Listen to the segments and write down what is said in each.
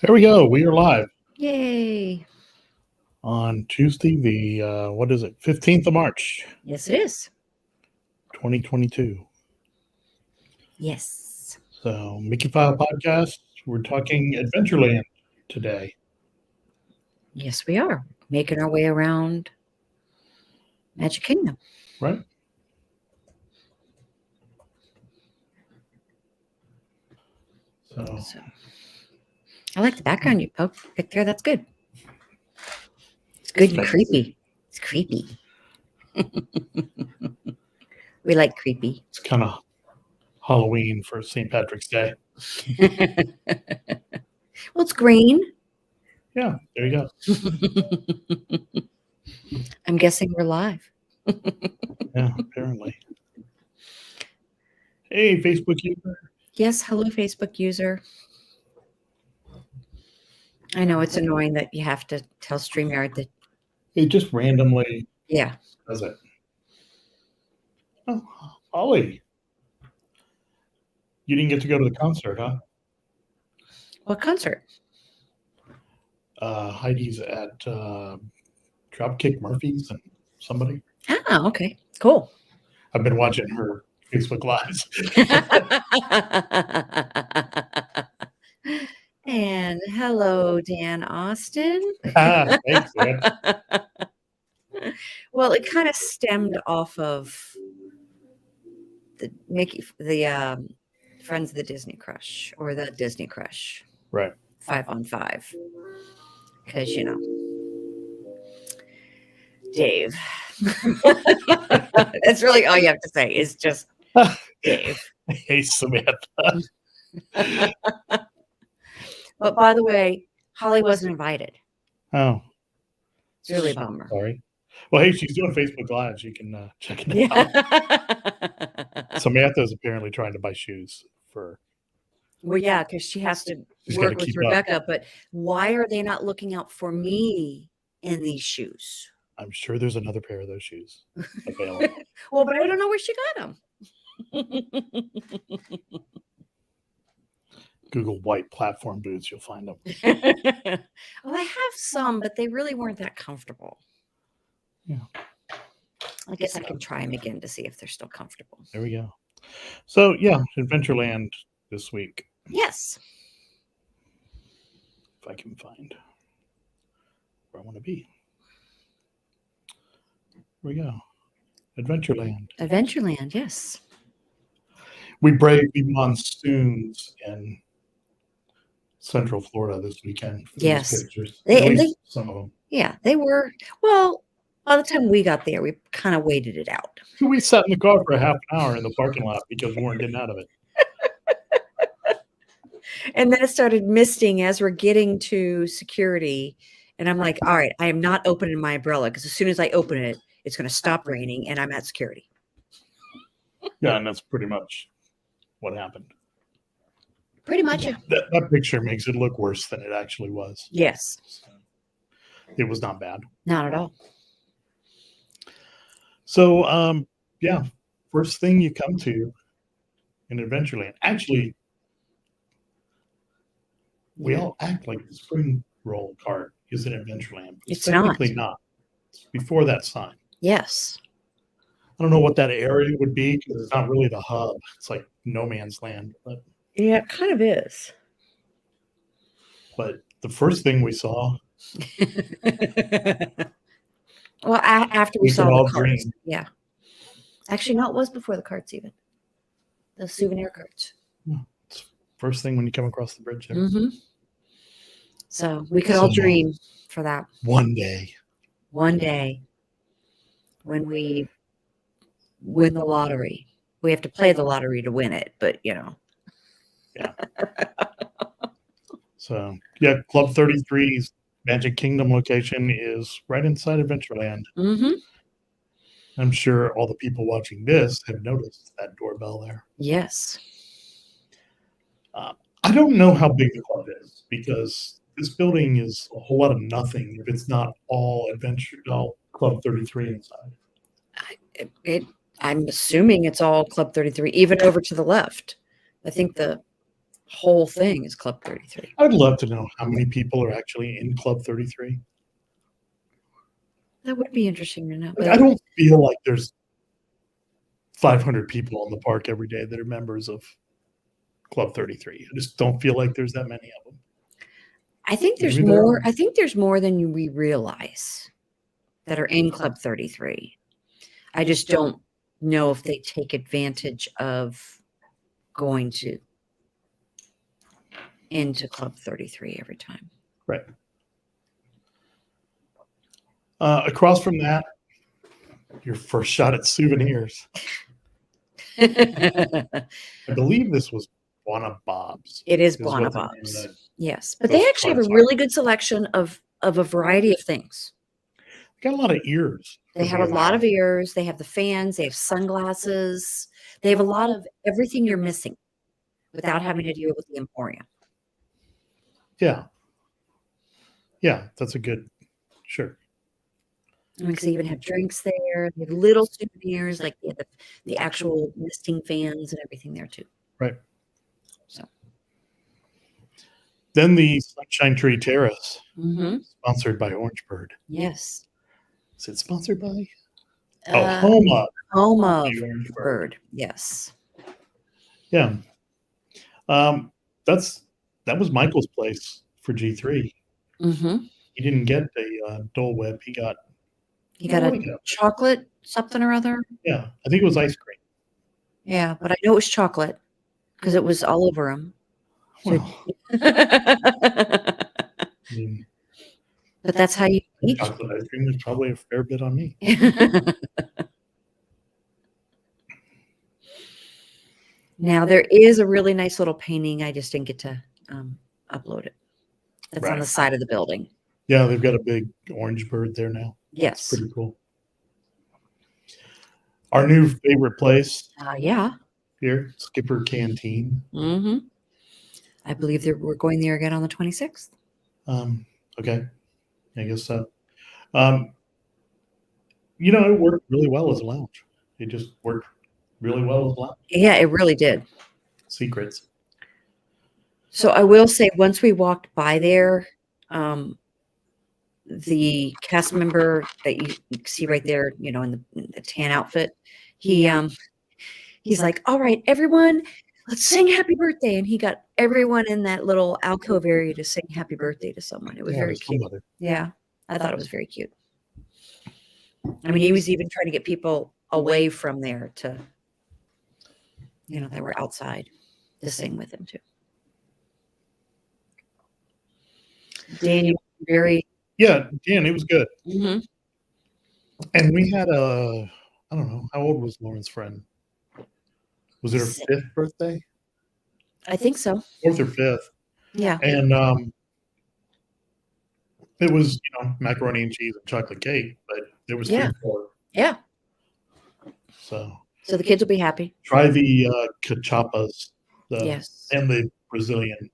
There we go. We are live Yay. on Tuesday, what is it, 15th of March, Yes, it is. 2022. Yes. So, Mickey File Podcast, we're talking Adventureland today, Yes, we are. Making our way around Magic Kingdom. right? So, I like the background you picked there. That's good. It's good and creepy. It's creepy. We like creepy. it's kind of Halloween for St. Patrick's Day. Well, it's green. Yeah, there you go. I'm guessing we're live. Yeah, apparently. Hey, Facebook user. Yes, hello, Facebook user. I know it's annoying that you have to tell StreamYard that. It just randomly Yeah. does it. Oh, Ollie. You didn't get to go to the concert, huh? What concert? Heidi's at Dropkick Murphys and somebody. Oh, okay. Cool. I've been watching her Facebook Lives. And hello, Dan Austin. Thanks, man. Well, it kind of stemmed off of the Friends of the Disney Crush or the Disney Crush. Right. 5 on 5. Because, Dave. That's really all you have to say is just Dave. Hey, Samantha. But by the way, Holly wasn't invited. Oh. It's really a bummer. Sorry. Well, hey, she's doing Facebook Lives. You can check it out. Samantha is apparently trying to buy shoes for. Well, yeah, because she has to work with Rebecca. Up. But why are they not looking out for me in these shoes? I'm sure there's another pair of those shoes available. Well, but I don't know where she got them. Google white platform boots, you'll find them. Well, I have some, but they really weren't that comfortable. Yeah. I guess I can try them again to see if they're still comfortable. There we go. So, yeah, Adventureland this week. Yes. If I can find where I want to be. Here we go. Adventureland. Adventureland, yes. We braved the monsoons in Central Florida this weekend. Yes. Some of them. Yeah, they were. Well, by the time we got there, we kind of waited it out. We sat in the car for a half an hour in the parking lot because we weren't getting out of it. And then it started misting as we're getting to security. And I'm like, all right, I am not opening my umbrella because as soon as I open it, it's going to stop raining and I'm at security. Yeah, and that's pretty much what happened. Pretty much. That picture makes it look worse than it actually was. Yes. So, it was not bad. Not at all. So, yeah, first thing you come to in Adventureland. Actually, we all act like the spring roll cart is in Adventureland. It's technically not. It's before that sign. Yes. I don't know what that area would be because it's not really the hub. It's like no man's land. But yeah, it kind of is. But the first thing we saw. Well, after we saw the carts. Green. Yeah. Actually, no, it was before the carts even. The souvenir carts. It's first thing when you come across the bridge there. Mm-hmm. So we could all dream for that. One day. One day when we win the lottery. We have to play the lottery to win it, but Yeah. So, yeah, Club 33's Magic Kingdom location is right inside Adventureland. Mm-hmm. I'm sure all the people watching this have noticed that doorbell there. Yes. I don't know how big the club is because this building is a whole lot of nothing if it's not all Club 33 inside. I'm assuming it's all Club 33, even over to the left. I think the whole thing is Club 33. I'd love to know how many people are actually in Club 33. That would be interesting to know. Like, But I don't feel like there's 500 people in the park every day that are members of Club 33. I just don't feel like there's that many of them. I think there's Maybe there more. are. I think there's more than we realize that are in Club 33. I just don't know if they take advantage of going into Club 33 every time. Right. Across from that, your first shot at souvenirs. I believe this was Buona Bob's. It is what Buona the name of Bob's. that- Yes, but they those actually have a carts are. really good selection of a variety of things. Got a lot of ears. They have a lot of ears. They have the fans. They have sunglasses. They have a lot of everything you're missing without having to deal with the Emporium. Yeah. Yeah, that's a good, sure. I mean, 'cause they even have drinks there. They have little souvenirs, like they have the actual misting fans and everything there too. Right. So, Then the Sunshine Tree Terrace, mm-hmm. sponsored by Orangebird. Yes. Is it sponsored by? Home of. Home of the Orangebird. Bird. Yes. Yeah. That was Michael's place for G3. Mm-hmm. He didn't get a Dole Whip. He got a chocolate something or other. Yeah, I think it was ice cream. Yeah, but I know it was chocolate because it was all over him. Well, I mean, But that's how you eat. chocolate ice cream was probably a fair bit on me. Now there is a really nice little painting. I just didn't get to upload it. That's on the side of the building. Yeah, they've got a big orange bird there now. Yes. Pretty cool. Our new favorite place Yeah. here, Skipper Canteen. Mm-hmm. I believe that we're going there again on the 26th. Okay. I guess so. It worked really well as a lounge. It just worked really well as a lounge. Yeah, it really did. Secrets. So I will say, once we walked by there, the cast member that you see right there, in the tan outfit, he's like, "All right, everyone, let's sing happy birthday." And he got everyone in that little alcove area to sing happy birthday to someone. It was very cute. Yeah, I thought it was very cute. I mean, he was even trying to get people away from there to, that were outside to sing with him too. Daniel, Dan, it was good. Mm-hmm. And we had I don't know, how old was Lauren's friend? Was it her 5th birthday? I think so. 4th or 5th. Yeah. And it was, macaroni and cheese and chocolate cake, but there was food for it. Yeah. So the kids will be happy. Try the cachapas, Yes. and the Brazilian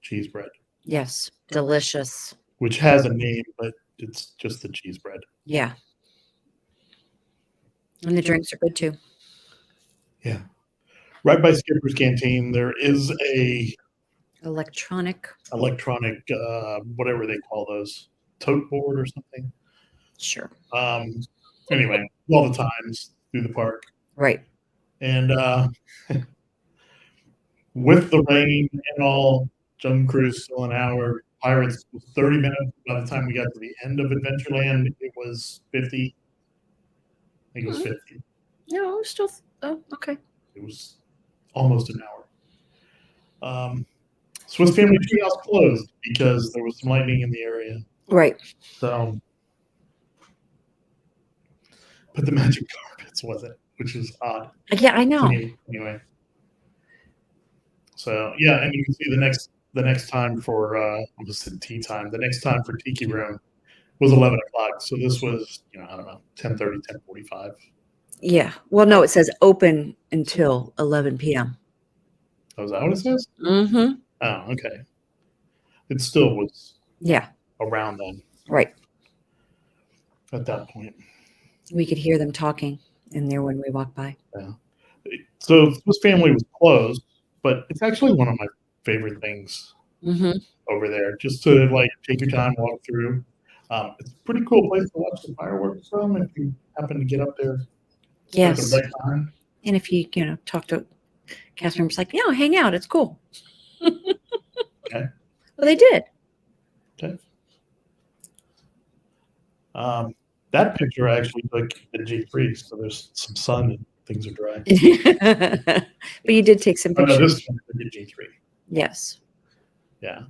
cheese bread. Yes, delicious. Which has a name, but it's just the cheese bread. Yeah. And the drinks are good too. Yeah. Right by Skipper's Canteen, there is a electronic, whatever they call those, tote board or something. Sure. Anyway, all the times through the park. Right. And with the rain and all, Jungle Cruise still an hour. Pirates was 30 minutes. By the time we got to the end of Adventureland, it was 50. I think it was 50. No, it was still. Oh, okay. It was almost an hour. Swiss Family Treehouse closed because there was some lightning in the area. Right. So, but the magic carpets wasn't, which is odd. Yeah, I know. Anyway. So yeah, and you can see the next time for almost said tea time. The next time for Tiki Room was 11 o'clock. So this was, I don't know, 10:30, 10:45. Yeah. Well, no, it says open until 11 p.m. Oh, is that what it says? Mm-hmm. Oh, okay. It still was. Yeah. Around then. Right. At that point. We could hear them talking in there when we walked by. Yeah. So Swiss Family was closed. but it's actually one of my favorite things Mm-hmm. over there, just to like take your time, walk through. It's a pretty cool place to watch the fireworks from if you happen to get up there at the Yes. right time. And if you talk to cast members, like, hang out, it's cool. Okay. Well, they did. Okay. That picture I actually took at G3, so there's some sun and things are dry. But you did take some Oh, no, pictures. this one I did G3. Yes. Yeah. 'Cause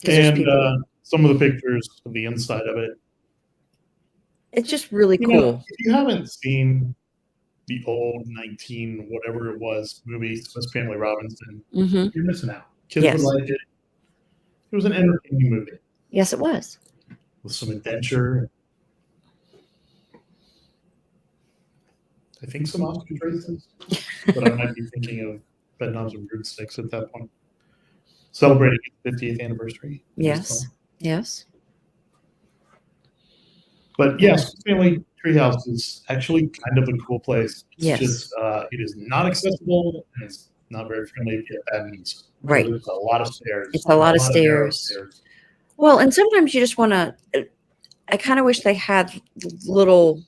there's And people. some of the pictures of the inside of it. It's just really You know, cool. if you haven't seen the old 19 whatever it was movie, Swiss Family Robinson, Mm-hmm. you're missing out. Kids Yes. would like it. It was an entertaining movie Yes, it was. with some adventure. I think some ostrich races, but I might be thinking of Bedknobs and Broomsticks at that point. Celebrating its 50th anniversary. Yes. Yes. But yes, Family Treehouse is actually kind of a cool place. It's Yes. just it is not accessible and it's not very friendly if you have bad knees. Right. It's a lot of stairs. It's a lot of narrow stairs. Well, and sometimes you just want to. I kind of wish they had little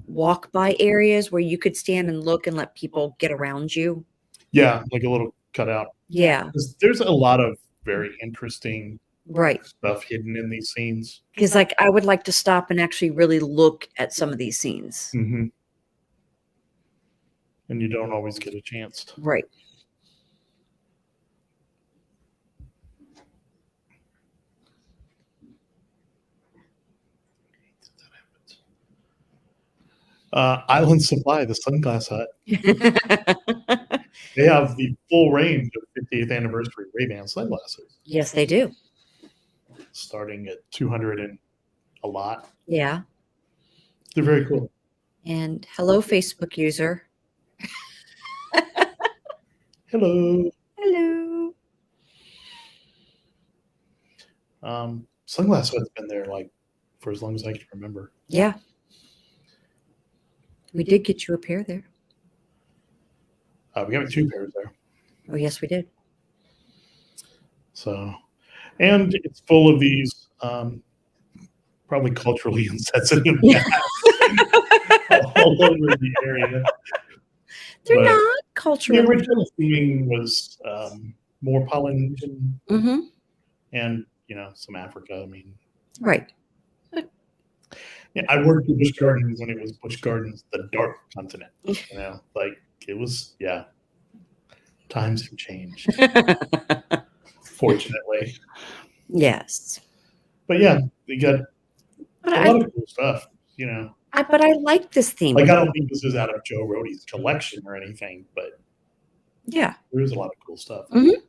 walk by areas where you could stand and look and let people get around you. Yeah, like a little cutout. Yeah. There's a lot of very interesting Right. stuff hidden in these scenes. Because, like, I would like to stop and actually really look at some of these scenes. Mm-hmm. And you don't always get a chance. Right. Island Supply, the sunglass hut. They have the full range of 50th anniversary Ray-Ban sunglasses. Yes, they do. Starting at 200 and a lot. Yeah. They're very cool. And hello, Facebook user. Hello. Hello. Sunglass Hut's been there like for as long as I can remember. Yeah. We did get you a pair there. We got 2 pairs there. Oh, yes, we did. So, and it's full of these probably culturally insensitive masks all over the area. They're But not the cultural. original theming was more Polynesian Mm-hmm. and some Africa. I mean, Right. yeah, I worked with Busch Gardens when it was Busch Gardens, the dark continent. Like it was, yeah. Times have changed, fortunately. Yes. But yeah, they got But a lot of cool stuff. But I like this theme. Like I don't think this is out of Joe Rohde's collection or anything, but Yeah. there is a lot of cool stuff. Mm-hmm.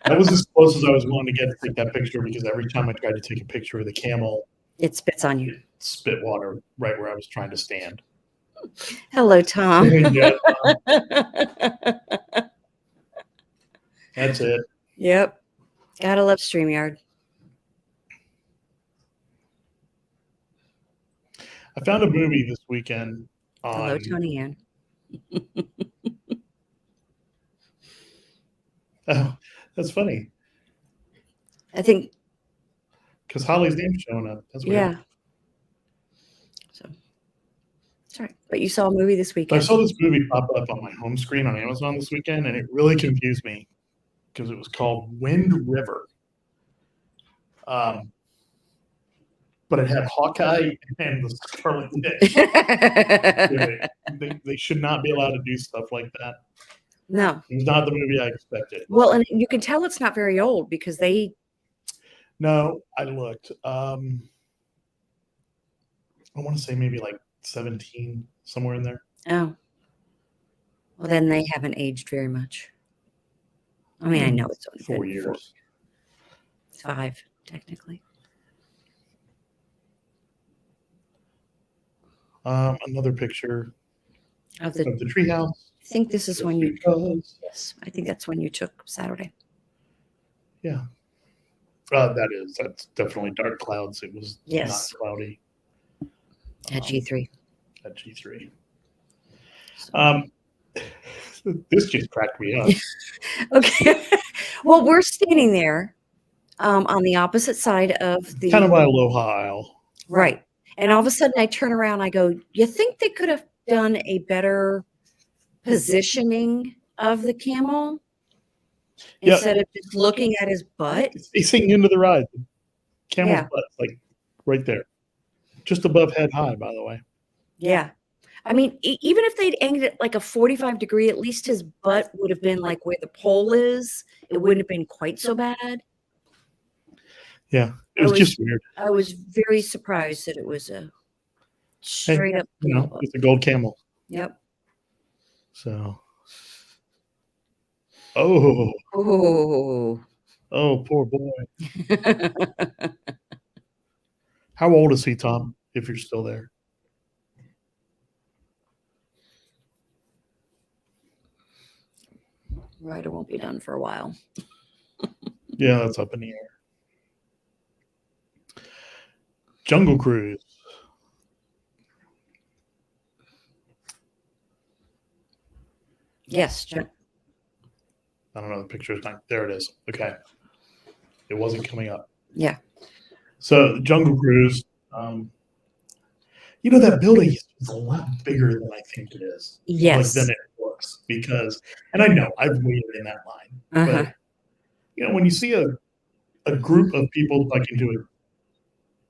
That was as close as I was willing to get to take that picture because every time I tried to take a picture of the camel, It spits on you. it spit water right where I was trying to stand. Hello, Tom. Yeah, that's it. Yep. Gotta love StreamYard. I found a movie this weekend on. Hello, Tony Ann. Oh, that's funny I think, because Holly's name's showing up. That's weird. yeah. So, it's all right. But you saw a movie this So I weekend. saw this movie pop up on my home screen on Amazon this weekend, and it really confused me because it was called Wind River. But it had Hawkeye and the Scarlet Witch. They should not be allowed to do stuff like that. No. It was not the movie I expected. Well, and you can tell it's not very old because they. No, I looked. I want to say maybe like 17, somewhere in there. Oh. Well, then they haven't aged very much. I mean, I know it's only 4 been years. 5, technically. Another picture Of the, of the treehouse. I think this is when you. Because, Yes, I think that's when you took Saturday. yeah. That's definitely dark clouds. It was Yes. not cloudy. At G3. At G3. This just cracked me up. Okay. Well, we're standing there on the opposite side of the Kind of by Aloha Isle. right. And all of a sudden I turn around, I go, you think they could have done a better positioning of the camel Yeah. instead of just looking at his butt? It's facing into the ride. The camel's Yeah. butt, like right there. Just above head high, by the way. Yeah. I mean, even if they'd angled it like a 45-degree, at least his butt would have been like where the pole is. It wouldn't have been quite so bad. Yeah. It was just weird. I was very surprised that it was a straight up You know, camel butt. it's a gold camel. Yep. So. Oh. Oh. Oh, poor boy. How old is he, Tom, if you're still there? Rider won't be done for a while. Yeah, that's up in the air. Jungle Cruise. Yes. I don't know. The picture is not there. It is. Okay. It wasn't coming up. Yeah. So, Jungle Cruise. You know, that building is a lot bigger than I think it is. Yes. Like, than it looks. Because, and I know I've waited in that line. Uh-huh. But, you know, when you see a group of people talking to a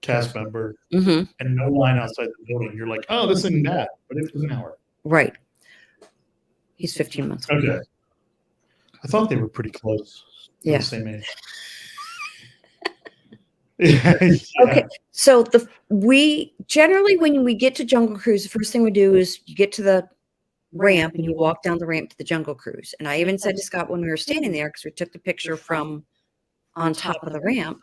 cast member Mm-hmm. and no line outside the building, you're like, oh, this isn't bad. But it was an hour. Right. He's 15 months old. Okay. I thought they were pretty close. Yeah. The same age. Yeah. Okay. So we generally, when we get to Jungle Cruise, the first thing we do is you get to the ramp and you walk down the ramp to the Jungle Cruise. And I even said to Scott when we were standing there, because we took the picture from on top of the ramp,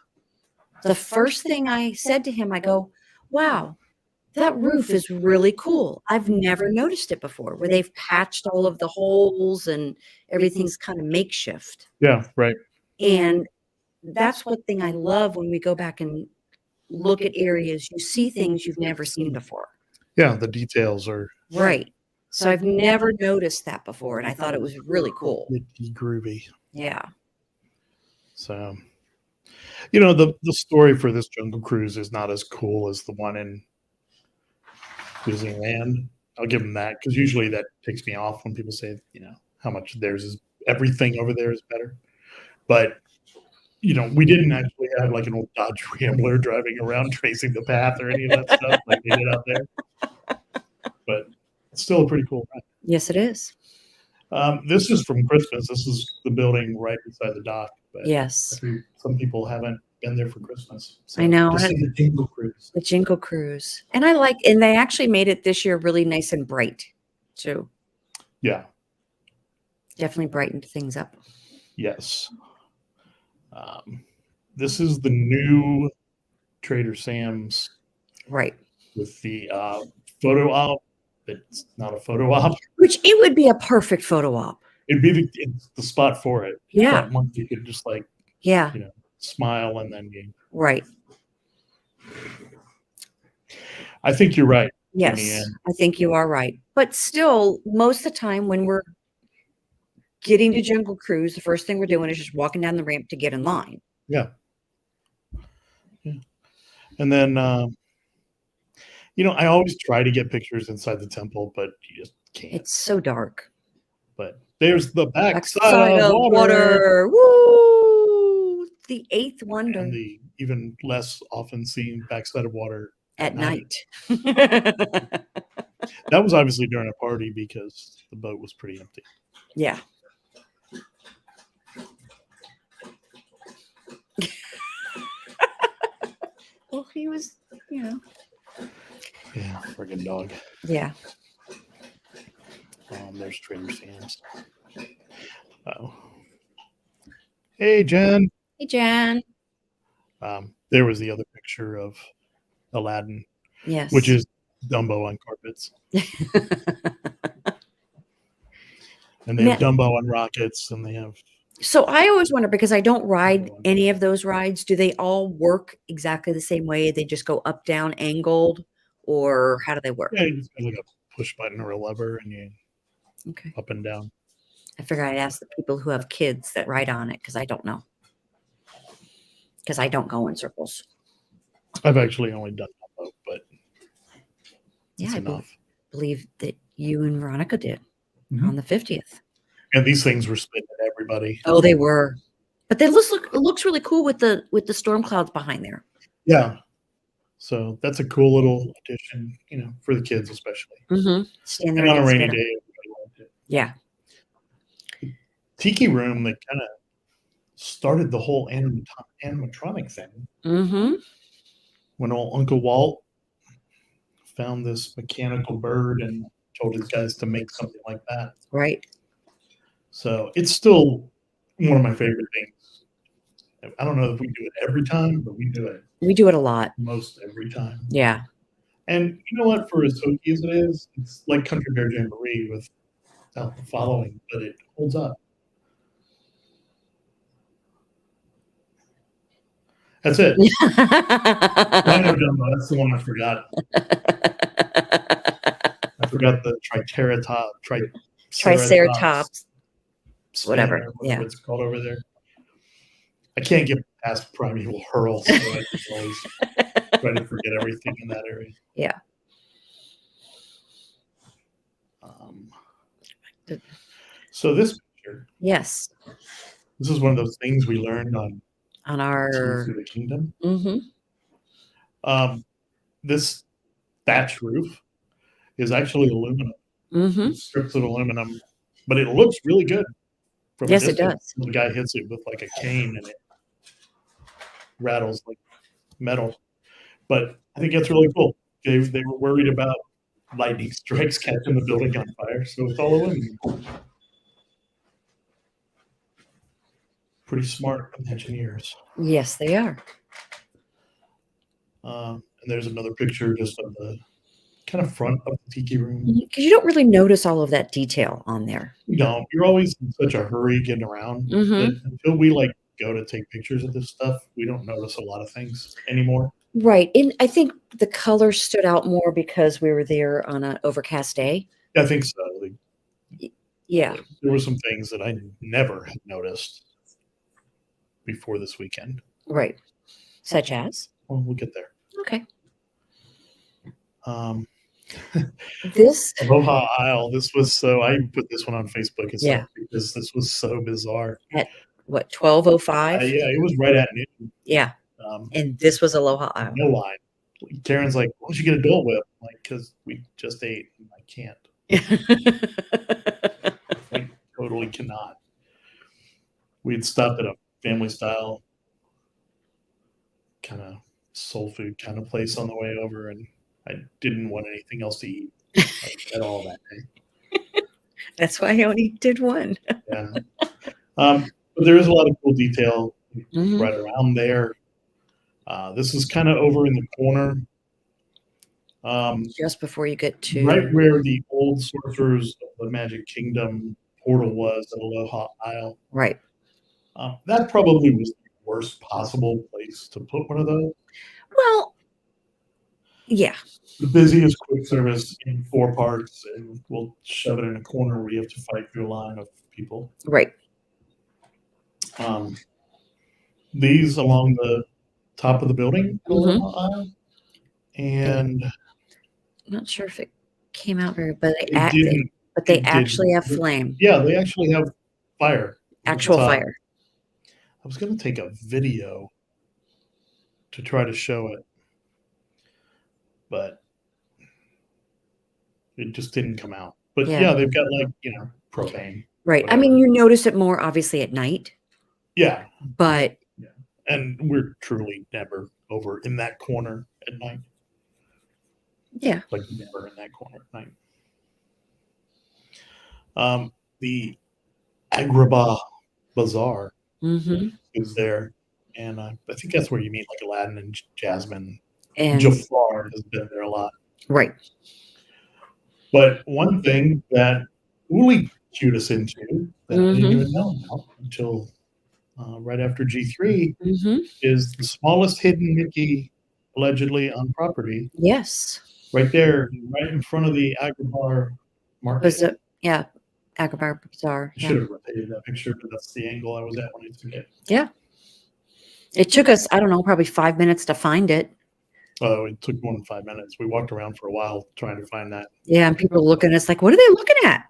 the first thing I said to him, I go, wow, that roof is really cool. I've never noticed it before, where they've patched all of the holes and everything's kind of makeshift. Yeah, right. And that's one thing I love when we go back and look at areas. You see things you've never seen before. Yeah, the details are right. So I've never noticed that before, and I thought it was really cool. pretty groovy. Yeah. So, you know, the story for this Jungle Cruise is not as cool as the one in Disneyland. I'll give them that, because usually that takes me off when people say, you know, how much theirs is, everything over there is better. But, you know, we didn't actually have like an old Dodge Rambler driving around tracing the path or any of that stuff like they did out there. But it's still a pretty cool ride. Yes, it is. This is from Christmas. This is the building right beside the dock. But Yes. some people haven't been there for Christmas. So I know. just the Jingle Cruise. The Jingle Cruise. And and they actually made it this year really nice and bright too. Yeah. Definitely brightened things up. Yes. This is the new Trader Sam's. Right. With the photo op. It's not a photo op. Which it would be a perfect photo op. It'd be the spot for it. Yeah. That month you could just like, yeah, you know, smile and then you. Right. I think you're right. Yes, I think you are right. But still, most of the time when we're getting to Jungle Cruise, the first thing we're doing is just walking down the ramp to get in line. Yeah. Yeah. And then, you know, I always try to get pictures inside the temple, but you just can't. It's so dark. But there's the backside of water. Woo! The eighth wonder. And the even less often seen backside of water at night. That was obviously during a party because the boat was pretty empty. Yeah. Well, he was, you know. Yeah, friggin' dog. Yeah. There's Trader Sam's. Oh. Hey, Jen. Hey, Jen. There was the other picture of Aladdin. Yes. Which is Dumbo on carpets. And they have Dumbo on rockets, and they have. So I always wonder, because I don't ride any of those rides, do they all work exactly the same way? They just go up, down, angled, or how do they work? Yeah, you just got like a push button or a lever, and you okay. up and down. I figure I'd ask the people who have kids that ride on it because I don't know. Because I don't go in circles. I've actually only done one boat, but Yeah, it's I enough. believe that you and Veronica did Mhm. on the 50th. And these things were spitting at everybody. Oh, they were. But they it looks really cool with the storm clouds behind there. Yeah. So that's a cool little addition, for the kids especially. Stand there And on a get rainy spit day, up. everybody liked it. Yeah. Tiki Room that kind of started the whole animatronic thing. When old Uncle Walt found this mechanical bird and told his guys to make something like that. Right. So it's still one of my favorite things. I don't know if we do it every time, but we do it. We do it a lot. Most every time. Yeah. And you know what? For as hokey as it is, it's like Country Bear Jamboree without the following, but it holds up. That's it. Dumbo, that's the one I forgot. I forgot the Triceratops. Whatever. Whatever it's called over there. I can't get past Primeval Hurl, so I always try to forget everything in that area. Yeah. So this picture. Yes. This is one of those things we learned on our Tears of the Kingdom. This thatch roof is actually aluminum. Strips of aluminum, but it looks really good. Yes, it does. The guy hits it with like a cane and it rattles like metal. But I think that's really cool. They were worried about lightning strikes catching the building on fire, so it's all aluminum. Pretty smart engineers. Yes, they are. And there's another picture just of the kind of front of the Tiki Room. Because you don't really notice all of that detail on there. You don't. You're always in such a hurry getting around that until we go to take pictures of this stuff, we don't notice a lot of things anymore. Right. And I think the color stood out more because we were there on an overcast day. I think so. Yeah. There were some things that I never had noticed before this weekend. Right. Such as? Well, we'll get there. Okay. This Aloha Isle. I put this one on Facebook because this was so bizarre. At what, 12:05? Yeah, it was right at noon. Yeah. And this was Aloha Isle. No line. Karen's like, why don't you get a Dole Whip? I'm like, because we just ate. I can't. I totally cannot. We had stopped at a family style kind of soul food kind of place on the way over, and I didn't want anything else to eat at all that day. That's why I only did one. Yeah. But there is a lot of cool detail right around there. This is kind of over in the corner. Just before you get to... Right where the old Sorcerers of the Magic Kingdom portal was at Aloha Isle. Right. That probably was the worst possible place to put one of those. Well, yeah. The busiest quick service in 4 parks, and we'll shove it in a corner where you have to fight through a line of people. Right. These along the top of the building, and I'm not sure if it came out very, but they actually have flame. Yeah, they actually have fire. Actual fire. I was going to take a video to try to show it, but it just didn't come out. But yeah they've got propane. Right. Whatever. I mean, you notice it more obviously at night. Yeah. But and we're truly never over in that corner at night. Yeah. Like never in that corner at night. The Agrabah Bazaar is there. And I think that's where you meet like Aladdin and Jasmine. And Jafar has been there a lot. Right. But one thing that Uli cued us into that I didn't even know about until right after G3 is the smallest hidden Mickey allegedly on property. Yes. Right there, right in front of the Agrabah market. Agrabah Bazaar. I should have rotated that picture, but that's the angle I was at when I took it. Yeah. It took us, I don't know, probably 5 minutes to find it. Oh, it took more than 5 minutes. We walked around for a while trying to find that. Yeah, and people are looking at us like, what are they looking at?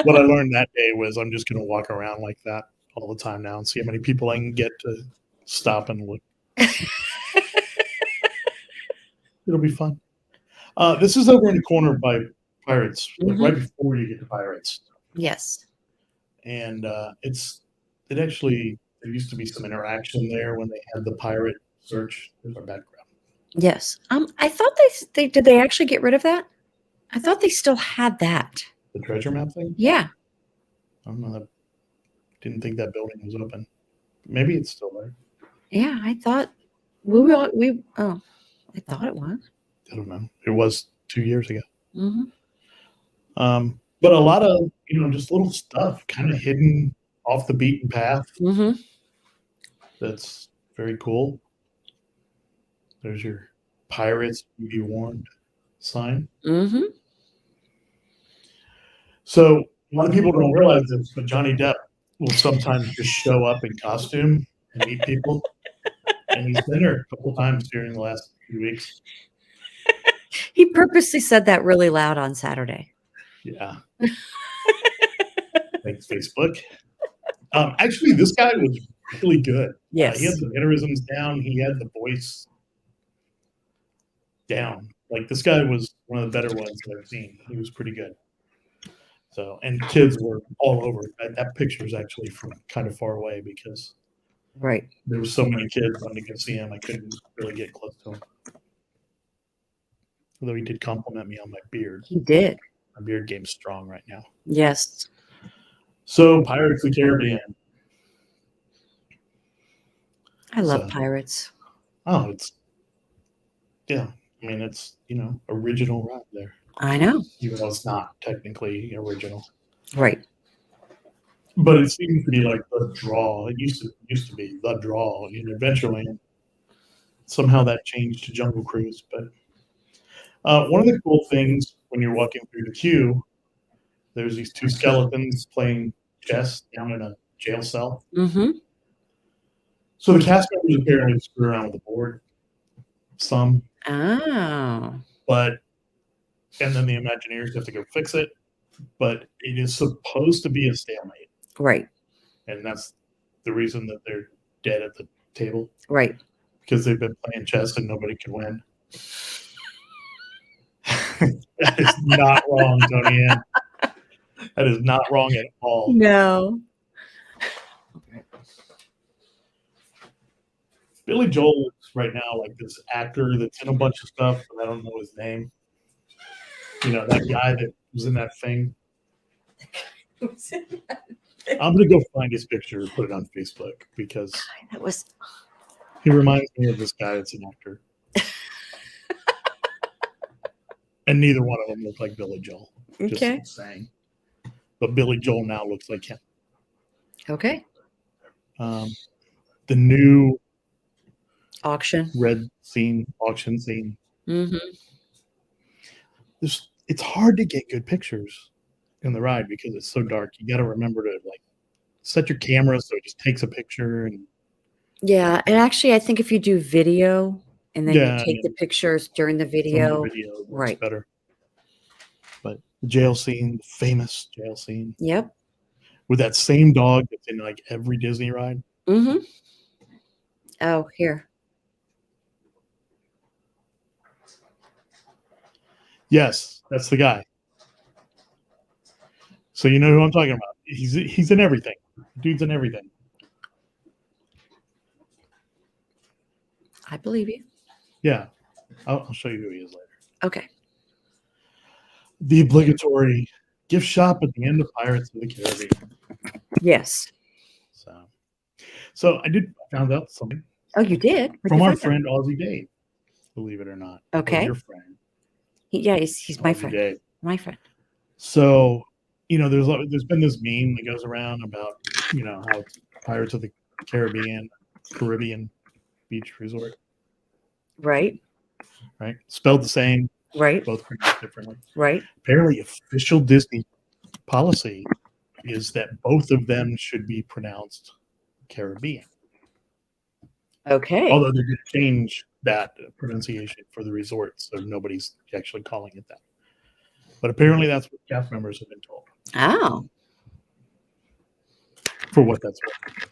What I learned that day was I'm just going to walk around like that all the time now and see how many people I can get to stop and look. It'll be fun. This is over in the corner by Pirates, like right before you get to Pirates. Yes. And there used to be some interaction there when they had the pirate search. There's our background. Yes. I thought they did they actually get rid of that? I thought they still had that. The treasure map thing? Yeah. I don't know. Didn't think that building was open. Maybe it's still there. Yeah, I thought I thought it was. I don't know. It was 2 years ago. Mm-hmm. But a lot of, just little stuff kind of hidden off the beaten path. Mm-hmm. That's very cool. There's your Pirates Be Warned sign. Mm-hmm. So a lot of people don't realize this, but Johnny Depp will sometimes just show up in costume and meet people. And he's been there a couple times during the last few weeks. He purposely said that really loud on Saturday. Yeah. Thanks, Facebook. Actually, this guy was really good. Yes. He had the mannerisms down. He had the voice down. Like, this guy was one of the better ones that I've seen. He was pretty good. So, and kids were all over. That picture is actually from kind of far away because Right. there were so many kids wanting to go see him. I couldn't really get close to him. Although he did compliment me on my beard. He did. My beard game's strong right now. Yes. So, Pirates of the Caribbean. I love pirates. Oh, it's original ride there. I know. Even though it's not technically original. Right. But it seems to be like the draw. It used to be the draw in Adventureland. Somehow that changed to Jungle Cruise. But one of the cool things when you're walking through the queue, there's these two skeletons playing chess down in a jail cell. Mm-hmm. So the cast members apparently screw around with the board. Some. Oh. And then the Imagineers have to go fix it. But it is supposed to be a stalemate. Right. And that's the reason that they're dead at the table. Right. Because they've been playing chess and nobody can win. That is not wrong, Tony Ann. That is not wrong at all. No. Billy Joel is right now like this actor that's in a bunch of stuff, but I don't know his name. That guy that was in that thing. I'm going to go find his picture and put it on Facebook because he reminds me of this guy that's an actor. And neither one of them look like Billy Joel. Okay. Just saying. But Billy Joel now looks like him. Okay. The new auction scene. Mm-hmm. It's hard to get good pictures in the ride because it's so dark. You got to remember to set your camera so it just takes a picture. And actually, I think if you do video and then you take the pictures during the video, works better. But the jail scene, the famous jail scene. Yep. With that same dog that's in like every Disney ride. Mm-hmm. Oh, here. Yes, that's the guy. So you know who I'm talking about. He's in everything. Dude's in everything. I believe you. Yeah. I'll show you who he is later. Okay. The obligatory gift shop at the end of Pirates of the Caribbean. Yes. So I found out something. Oh, you did? From our friend Aussie Dave, believe it or not. Okay. Your friend. He's my friend. Dave. My friend. So, there's been this meme that goes around about, how Pirates of the Caribbean beach resort. Right. Right. Spelled the same. Right. Both pronounced differently. Right. Apparently official Disney policy is that both of them should be pronounced Caribbean. Okay. Although they're going to change that pronunciation for the resort, so nobody's actually calling it that. But apparently that's what cast members have been told. Oh. For what that's worth.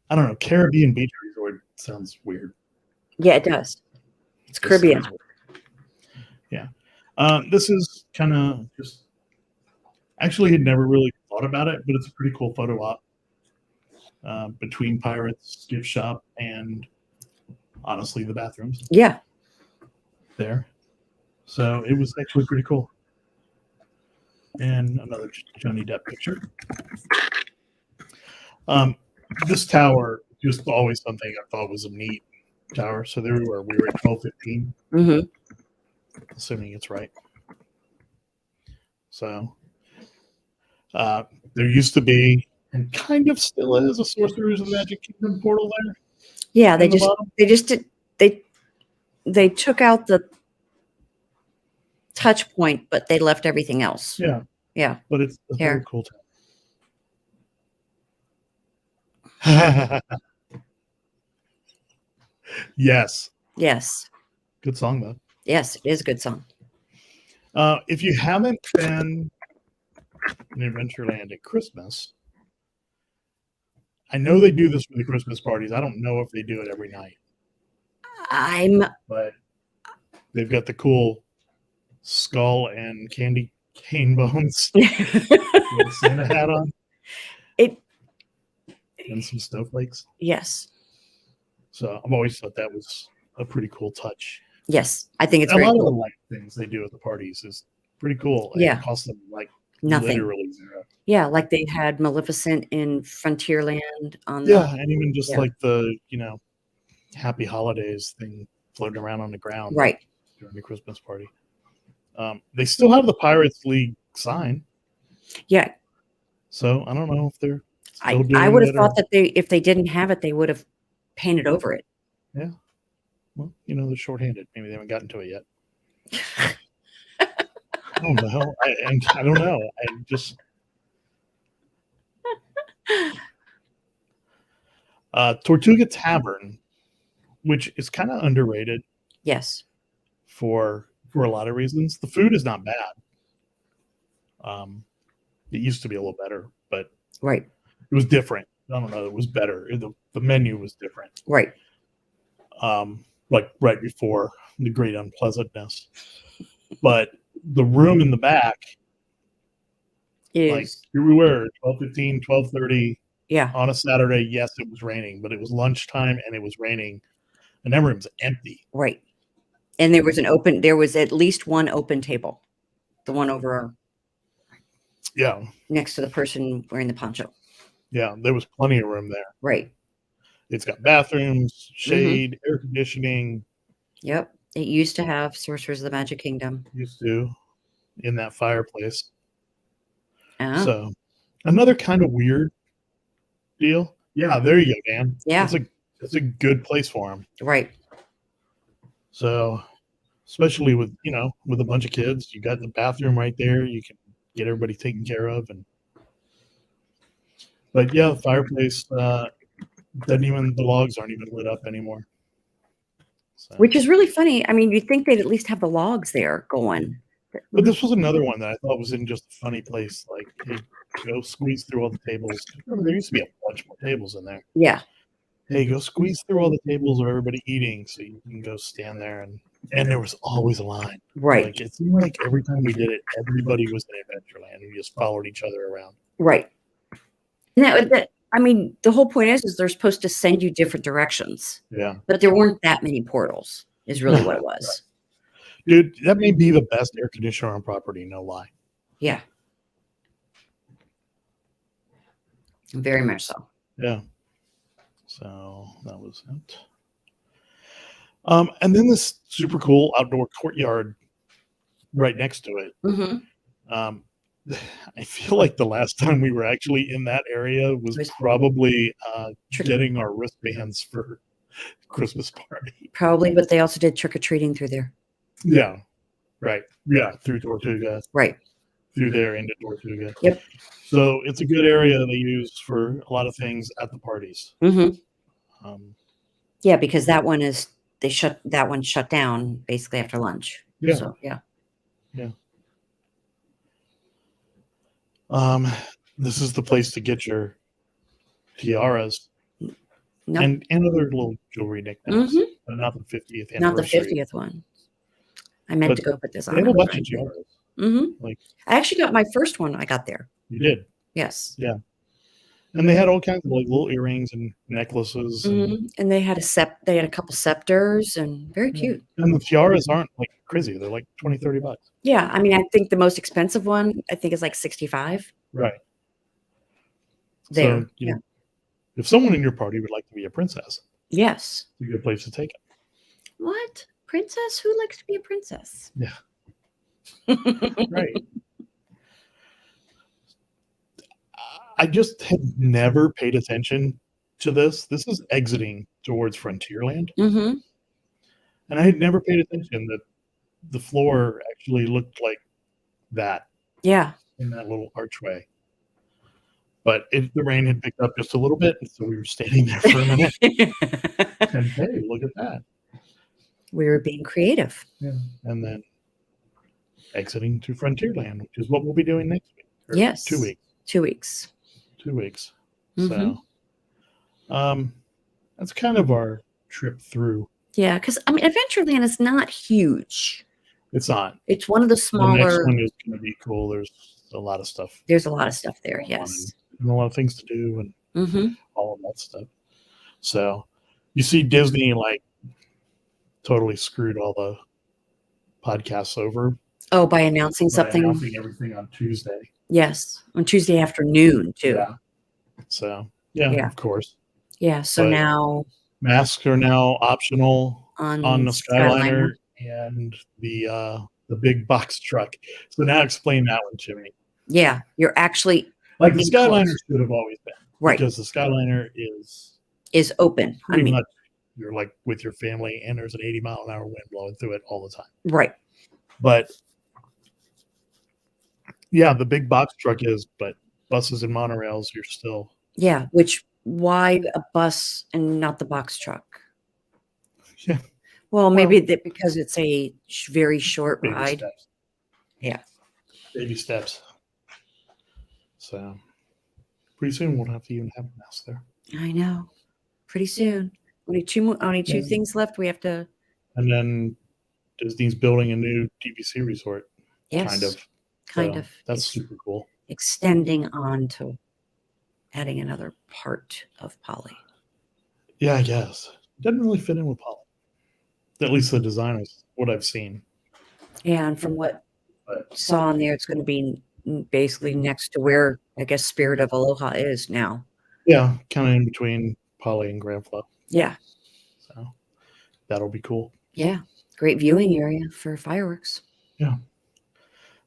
I don't know. Caribbean Beach Resort sounds weird. Yeah, it does. It's It Caribbean. sounds weird. Yeah. This is kind of just. Actually, had never really thought about it, but it's a pretty cool photo op between Pirates, gift shop, and honestly, the bathrooms. Yeah. There. So it was actually pretty cool. And another Johnny Depp picture. This tower just always something I thought was a neat tower. So there we were at 12:15. Mm-hmm. Assuming it's right. So there used to be, and kind of still is, a Sorcerers of the Magic Kingdom portal there. Yeah, on the bottom. they took out the touch point, but they left everything else. Yeah. Yeah. But it's a Here. very cool tower. Yes. Yes. Good song, though. Yes, it is a good song. If you haven't been in Adventureland at Christmas, I know they do this for the Christmas parties. I don't know if they do it every night, but they've got the cool skull and candy cane bones with a Santa hat on and some snowflakes. Yes. So I've always thought that was a pretty cool touch. Yes. I think it's a very lot of the cool. light things they do at the parties is pretty cool. Yeah. It costs them like Nothing. literally zero. Yeah, like they had Maleficent in Frontierland on Yeah, and even just yeah. like the, Happy Holidays thing floating around on the ground right. during the Christmas party. They still have the Pirates League sign, Yeah. so I don't know if they're I still doing would have it thought or, that if they didn't have it, they would have painted over it. yeah. Well, they're shorthanded. Maybe they haven't gotten to it yet. I don't know. I don't know. I just Tortuga Tavern, which is kind of underrated. Yes. For a lot of reasons. The food is not bad. It used to be a little better, but right. It was different. I don't know. It was better. The menu was different. Right. Like right before the great unpleasantness. But the room in the back, is like here we were, 12:15, 12:30. Yeah. On a Saturday. Yes, it was raining, but it was lunchtime and it was raining, and that room's empty. Right. And there was at least one open table. The one over next to the person wearing the poncho. Yeah, there was plenty of room there. Right. It's got bathrooms, shade, air conditioning. Yep. It used to have Sorcerers of the Magic Kingdom. Used to, in that fireplace. Oh. So, another kind of weird deal. Yeah, there you go, Dan. Yeah. It's a good place for them. Right. So, especially with a bunch of kids, you got the bathroom right there. You can get everybody taken care of, but yeah, the fireplace the logs aren't even lit up anymore. So. Which is really funny. I mean, you'd think they'd at least have the logs there going. But this was another one that I thought was in just a funny place. Like, hey, go squeeze through all the tables. Remember, there used to be a bunch more tables in there. Yeah. Hey, go squeeze through all the tables of everybody eating so you can go stand there. And there was always a line. Right. Like, it seemed like every time we did it, everybody was in Adventureland. We just followed each other around. Right. Now, the whole point is they're supposed to send you different directions. Yeah. But there weren't that many portals, is really what it was. Right. Dude, that may be the best air conditioner on property, no lie. Yeah. Very much so. Yeah. So that was it. And then this super cool outdoor courtyard right next to it. Mm-hmm. I feel like the last time we were actually in that area was probably getting our wristbands for Christmas party. Probably, but they also did trick-or-treating through there. Yeah. Right. Yeah. Through Tortuga. Right. through there into Tortuga. Yep. So it's a good area they use for a lot of things at the parties. Yeah, because that one shut down basically after lunch. Yeah. So yeah. This is the place to get your tiaras Nope. and other little jewelry knickknacks, but not the 50th Not the anniversary. 50th one. I meant to go put this on. They have a bunch of tiaras. I actually got my first one. I got there. You did? Yes. Yeah. And they had all kinds of like little earrings and necklaces. And they had a couple scepters and very cute. And the tiaras aren't like crazy. They're like $20-$30. Yeah. I mean, I think the most expensive one, I think is like 65. Right. There. So, if someone in your party would like to be a princess, yes. it's a good place to take it. What? Princess? Who likes to be a princess? Yeah. Right. I just had never paid attention to this. This is exiting towards Frontierland. And I had never paid attention that the floor actually looked like that. Yeah. In that little archway. But the rain had picked up just a little bit, and so we were standing there for a minute. And hey, look at that. We were being creative. Yeah. And then exiting to Frontierland, which is what we'll be doing next week. Yes. 2 weeks. 2 weeks. 2 weeks. So that's kind of our trip through. Yeah, because I mean Adventureland is not huge. It's not. It's one of the smaller. The next one is going to be cool. There's a lot of stuff. There's a lot of stuff there, yes. And a lot of things to do and all of that stuff. So you see Disney like totally screwed all the podcasts over. Oh, by announcing something. Announcing everything on Tuesday. Yes, on Tuesday afternoon too. Yeah. So yeah, of course. Yeah. So But now masks are now optional on the Skyliner and the big box truck. So now explain that one to me. Yeah, you're actually like the Skyliner should have always been right because the Skyliner is open. Pretty much you're like with your family and there's an 80-mile-an-hour wind blowing through it all the time. Right. But yeah, the big box truck is, but buses and monorails, you're still. Yeah, why a bus and not the box truck? Yeah. Well, maybe that because it's a very short ride. Steps. Yeah. Baby steps. So pretty soon we'll have to even have a mouse there. I know. Pretty soon. Only two things left. We have to. And then Disney's building a new DVC resort. Yes. Kind of. That's super cool. Extending on to adding another part of Polly. Yeah, I guess. It doesn't really fit in with Polly. At least the design is what I've seen. Yeah, and from what I saw in there, it's going to be basically next to where, I guess, Spirit of Aloha is now. Yeah, kind of in between Polly and Grand Flow. Yeah. So that'll be cool. Yeah. Great viewing area for fireworks. Yeah.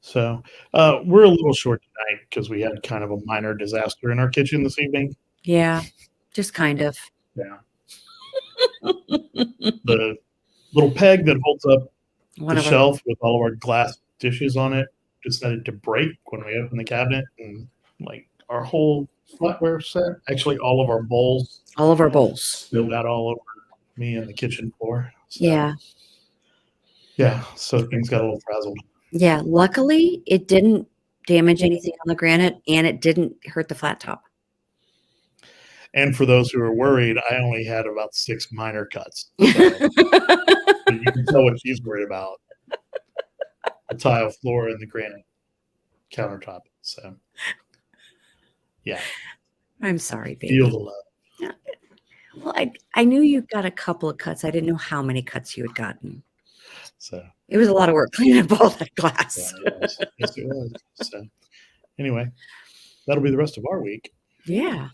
So we're a little short tonight because we had kind of a minor disaster in our kitchen this evening. Yeah, just kind of. Yeah. The little peg that holds up the shelf with all of our glass dishes on it decided to break when we opened the cabinet, and like our whole flatware set, actually all of our bowls. All of our bowls. Spilled out all over me and the kitchen floor. So, yeah. Yeah, so things got a little frazzled. Yeah, luckily it didn't damage anything on the granite and it didn't hurt the flat top. And for those who are worried, I only had about 6 minor cuts. So you can tell what she's worried about. The tile floor and the granite countertop. So, yeah. I'm sorry, baby. Feel the love. Yeah. Well, I knew you got a couple of cuts. I didn't know how many cuts you had gotten. So it was a lot of work cleaning up all that glass. Yeah, it was. Yes, it was. So anyway, that'll be the rest of our week. Yeah.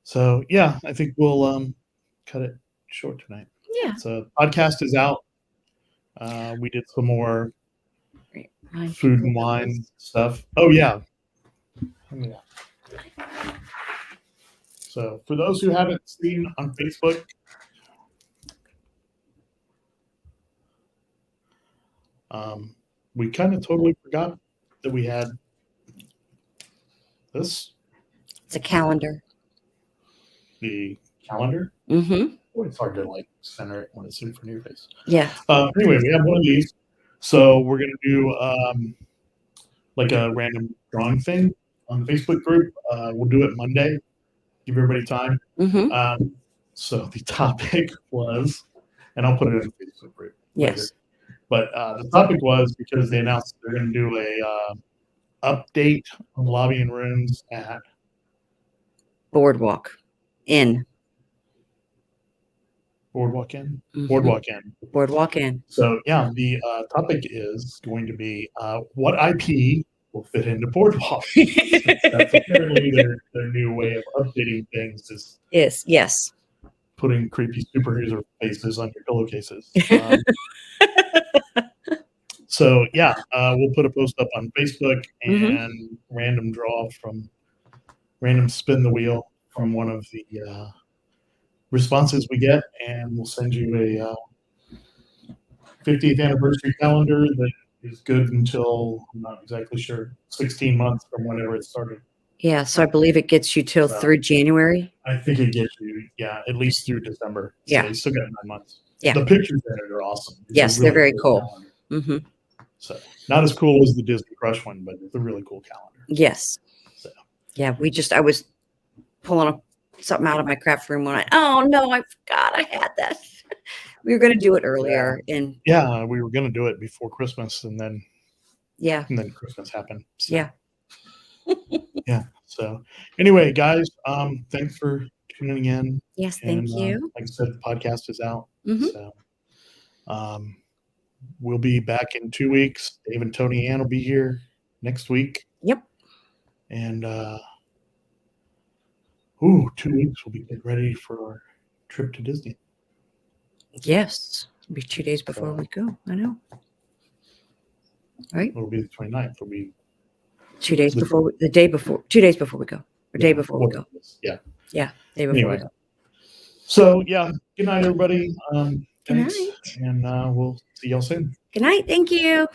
So yeah, I think we'll cut it short tonight. Yeah. So podcast is out. We did some more food and wine stuff. Oh yeah. So for those who haven't seen on Facebook, we kind of totally forgot that we had this, It's a calendar. the calendar. Mm-hmm. Boy, it's hard to like center it when it's in front of your face. Yeah. Anyway, we have one of these. So we're going to do like a random drawing thing on the Facebook group. We'll do it Monday. Give everybody time. Mm-hmm. So the topic was, and I'll put it in the Facebook group later. Yes. But the topic was because they announced they're going to do a update on lobby and rooms at Boardwalk Inn. Boardwalk Inn. Mhm. Boardwalk Inn. Boardwalk Inn. So yeah, the topic is going to be what IP will fit into Boardwalk. That's apparently their new way of updating things is Yes. putting creepy superhero faces on your pillowcases. So yeah, we'll put a post up on Facebook and random spin the wheel from one of the responses we get, and we'll send you a 50th anniversary calendar that is good until, I'm not exactly sure, 16 months from whenever it started. Yeah. So I believe it gets you till through January. I think it gets you, at least through December. So Yeah. you still got 9 months. Yeah. The pictures in it are awesome. It's Yes, a they're very calendar. cool. Mm-hmm. So not as cool as the Disney Crush one, but it's a really cool calendar. Yes. So yeah, I was pulling something out of my craft room when oh no, I forgot I had that. We were going to do it earlier and we were going to do it before Christmas, and then Christmas happened. So, yeah. So anyway, guys, thanks for tuning in. Yes, thank you. Like I said, the podcast is out. Mm-hmm. So we'll be back in 2 weeks. Dave and Tony Ann will be here next week. Yep. And 2 weeks we'll be getting ready for our trip to Disney. Yes. It'll be 2 days before we go. I know. Right? It'll be the 29th. It'll be 2 days before the day before 2 days before we go. Or day before we go. Yeah. Yeah. Day before we go. So yeah, good night everybody. Good Thanks. night. And we'll see y'all soon. Good night. Thank you.